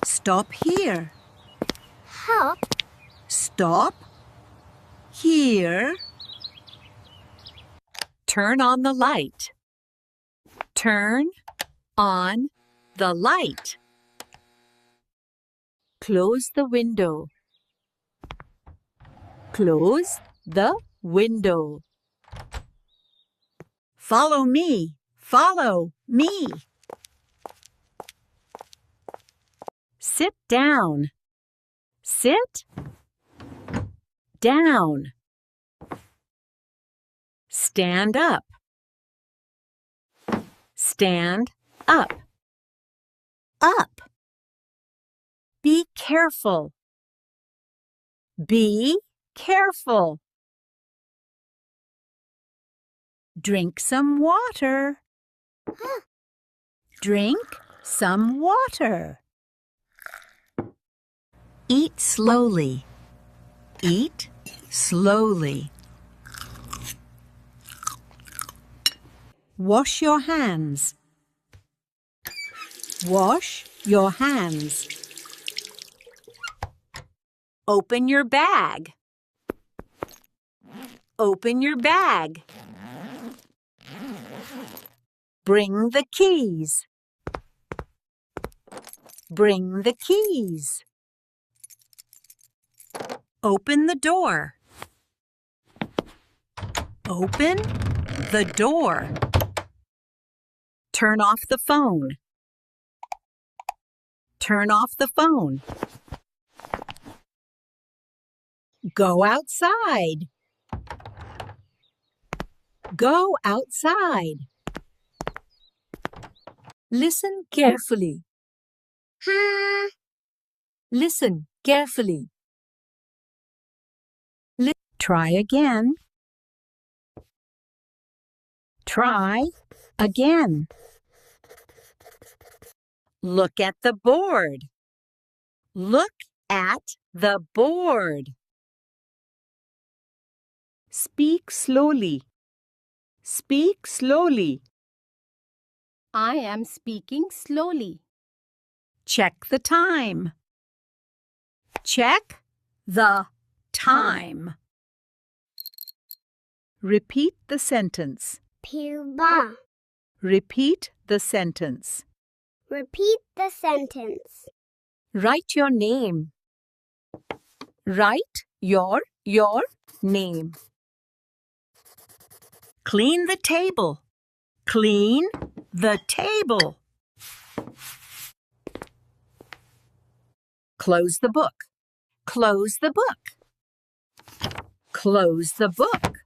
Stop here. Hop. Stop. Here. Turn on the light. Turn on the light. Close the window. Close the window. Follow me. Follow me. Sit down. Sit down. Stand up. Stand up. Up. Be careful. Be careful. Drink some water. Drink some water. Eat slowly. Eat slowly. Wash your hands. Wash your hands. Open your bag. Open your bag. Bring the keys. Bring the keys. Open the door. Open the door. Turn off the phone. Turn off the phone. Go outside. Go outside. Listen carefully. Listen carefully. Try again. Try again. Look at the board. Look at the board. Speak slowly. Speak slowly. I am speaking slowly. Check the time. Check the time. Repeat the sentence. Pirba. Repeat the sentence. Repeat the sentence. Write your name. Write your name. Clean the table. Clean the table. Close the book. Close the book. Close the book.